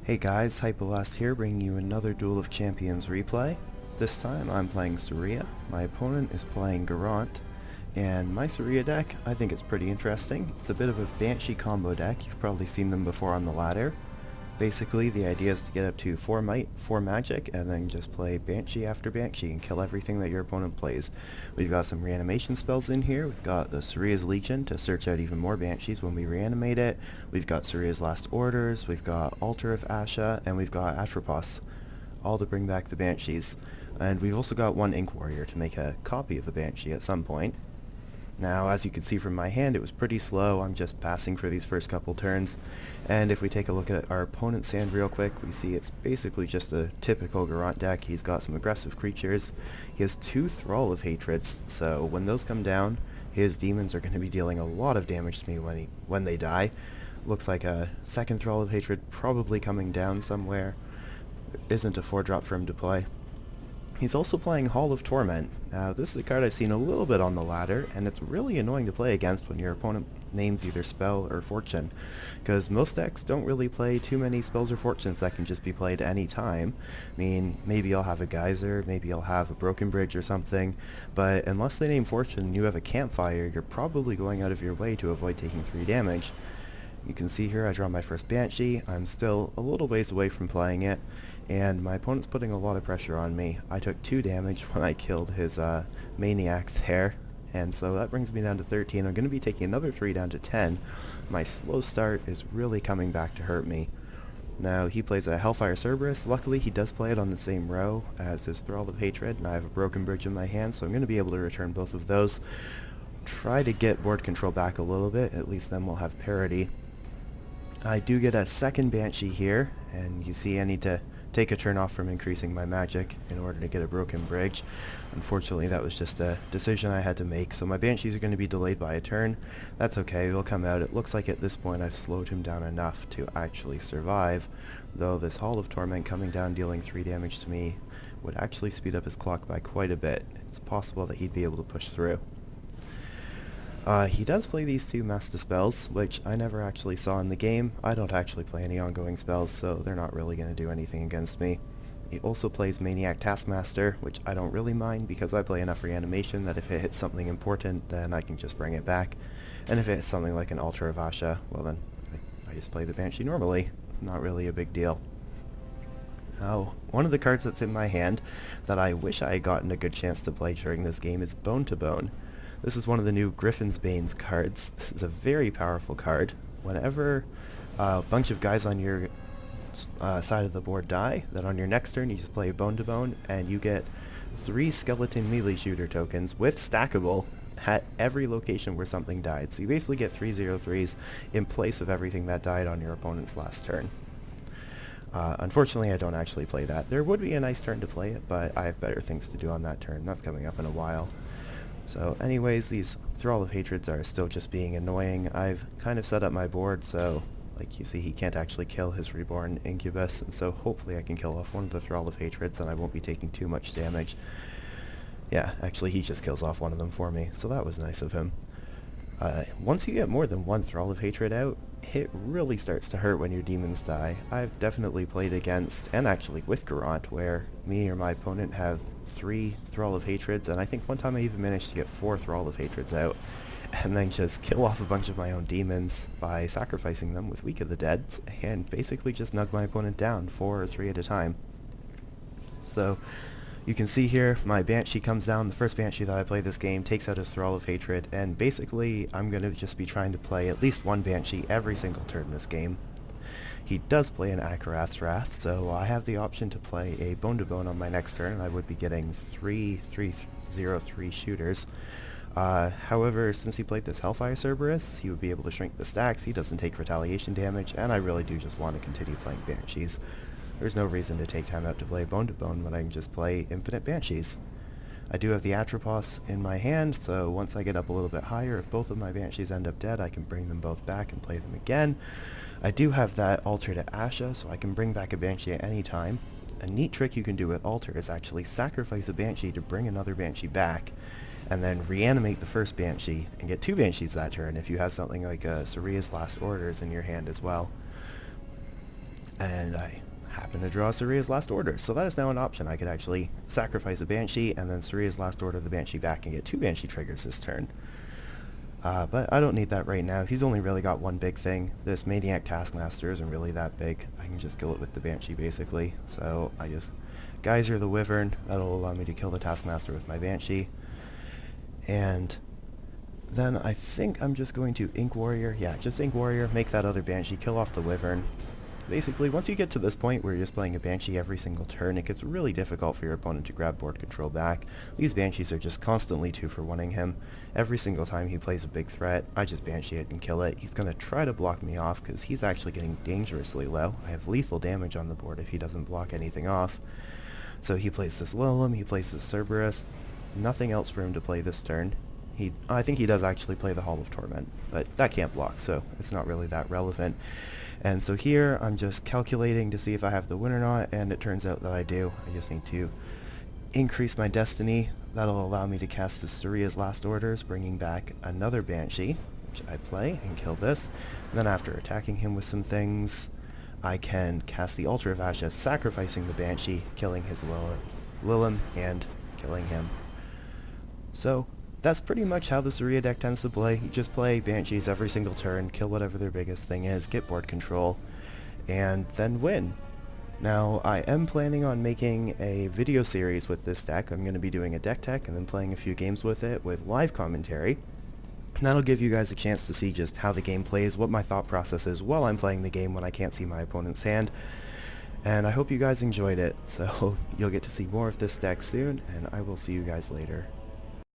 Hey guys, Hypolast here, bringing you another Duel of Champions replay. This time I'm playing Seria, my opponent is playing Garant, and my Seria deck, I think it's pretty interesting. It's a bit of a Banshee combo deck, you've probably seen them before on the ladder. Basically, the idea is to get up to 4 might, 4 magic, and then just play Banshee after Banshee and kill everything that your opponent plays. We've got some reanimation spells in here. We've got the Seria's Legion to search out even more Banshees when we reanimate it. We've got Seria's Last Orders, we've got Altar of Asha, and we've got Atropos, all to bring back the Banshees. And we've also got one Ink Warrior to make a copy of a Banshee at some point. Now, as you can see from my hand, it was pretty slow. I'm just passing for these first couple turns. And if we take a look at our opponent's hand real quick, we see it's basically just a typical Garant deck. He's got some aggressive creatures. He has 2 Thrall of Hatreds, so when those come down, his demons are going to be dealing a lot of damage to me when they die. Looks like a second Thrall of Hatred probably coming down somewhere. There isn't a 4-drop for him to play. He's also playing Hall of Torment. Now, this is a card I've seen a little bit on the ladder, and it's really annoying to play against when your opponent names either Spell or Fortune, because most decks don't really play too many Spells or Fortunes that can just be played any time. I mean, maybe I'll have a Geyser, maybe I'll have a Broken Bridge or something, but unless they name Fortune and you have a Campfire, you're probably going out of your way to avoid taking 3 damage. You can see here I draw my first Banshee. I'm still a little ways away from playing it, and my opponent's putting a lot of pressure on me. I took 2 damage when I killed his Maniac there, and so that brings me down to 13. I'm going to be taking another 3 down to 10. My slow start is really coming back to hurt me. Now, he plays a Hellfire Cerberus. Luckily, he does play it on the same row as his Thrall of Hatred, and I have a Broken Bridge in my hand, so I'm going to be able to return both of those. Try to get board control back a little bit, at least then we'll have parity. I do get a second Banshee here, and you see I need to take a turn off from increasing my magic in order to get a Broken Bridge. Unfortunately, that was just a decision I had to make, so my Banshees are going to be delayed by a turn. That's okay, they'll come out. It looks like at this point I've slowed him down enough to actually survive, though this Hall of Torment coming down dealing 3 damage to me would actually speed up his clock by quite a bit. It's possible that he'd be able to push through. He does play these 2 Master Spells, which I never actually saw in the game. I don't actually play any ongoing spells, so they're not really going to do anything against me. He also plays Maniac Taskmaster, which I don't really mind because I play enough reanimation that if it hits something important, then I can just bring it back. And if it hits something like an Altar of Asha, well then, I just play the Banshee normally. Not really a big deal. Now, one of the cards that's in my hand that I wish I had gotten a good chance to play during this game is Bone to Bone. This is one of the new Griffin's Bane's cards. This is a very powerful card. Whenever a bunch of guys on your side of the board die, then on your next turn you just play Bone to Bone, and you get 3 Skeleton Melee Shooter tokens with stackable at every location where something died. So you basically get 3 0/3s in place of everything that died on your opponent's last turn. Unfortunately, I don't actually play that. There would be a nice turn to play it, but I have better things to do on that turn. That's coming up in a while. So anyways, these Thrall of Hatreds are still just being annoying. I've kind of set up my board so, like you see, he can't actually kill his Reborn Incubus, and so hopefully I can kill off one of the Thrall of Hatreds and I won't be taking too much damage. Yeah, actually he just kills off one of them for me, so that was nice of him. Once you get more than 1 Thrall of Hatred out, it really starts to hurt when your demons die. I've definitely played against, and actually with Garant, where me or my opponent have 3 Thrall of Hatreds, and I think one time I even managed to get 4 Thrall of Hatreds out, and then just kill off a bunch of my own demons by sacrificing them with Week of the Dead, and basically just nug my opponent down 4 or 3 at a time. So, you can see here, my Banshee comes down. The first Banshee that I play this game takes out his Thrall of Hatred, and basically I'm going to just be trying to play at least 1 Banshee every single turn this game. He does play an Akarat's Wrath, so I have the option to play a Bone to Bone on my next turn, and I would be getting 3 0/3 shooters. However, since he played this Hellfire Cerberus, he would be able to shrink the stacks, he doesn't take retaliation damage, and I really do just want to continue playing Banshees. There's no reason to take time out to play Bone to Bone when I can just play infinite Banshees. I do have the Atropos in my hand, so once I get up a little bit higher, if both of my Banshees end up dead, I can bring them both back and play them again. I do have that Altar to Asha, so I can bring back a Banshee at any time. A neat trick you can do with Altar is actually sacrifice a Banshee to bring another Banshee back, and then reanimate the first Banshee, and get 2 Banshees that turn if you have something like Seria's Last Orders in your hand as well. and I happen to draw Seria's Last Order, so that is now an option. I could actually sacrifice a Banshee and then Seria's Last Order the Banshee back and get 2 Banshee triggers this turn. But I don't need that right now. He's only really got one big thing. This Maniac Taskmaster isn't really that big. I can just kill it with the Banshee basically. So I just Geyser the Wyvern. That'll allow me to kill the Taskmaster with my Banshee. And then I think I'm just going to Ink Warrior. Yeah, just Ink Warrior, make that other Banshee, kill off the Wyvern. Basically, once you get to this point where you're just playing a Banshee every single turn, it gets really difficult for your opponent to grab board control back. These Banshees are just constantly 2-for-1ing him. Every single time he plays a big threat, I just Banshee it and kill it. He's going to try to block me off because he's actually getting dangerously low. I have lethal damage on the board if he doesn't block anything off. So he plays this Lilum, he plays this Cerberus. Nothing else for him to play this turn. I think he does actually play the Hall of Torment, but that can't block, so it's not really that relevant. And so here, I'm just calculating to see if I have the win or not, and it turns out that I do. I just need to increase my destiny. That'll allow me to cast the Seria's Last Orders, bringing back another Banshee, which I play, and kill this. And then after attacking him with some things, I can cast the Altar of Ashes, sacrificing the Banshee, killing his Lilum, and killing him. So that's pretty much how the Seria deck tends to play. You just play Banshees every single turn, kill whatever their biggest thing is, get board control, and then win. Now, I am planning on making a video series with this deck. I'm going to be doing a deck tech and then playing a few games with it with live commentary. And that'll give you guys a chance to see just how the game plays, what my thought process is while I'm playing the game when I can't see my opponent's hand. And I hope you guys enjoyed it, so you'll get to see more of this deck soon, and I will see you guys later.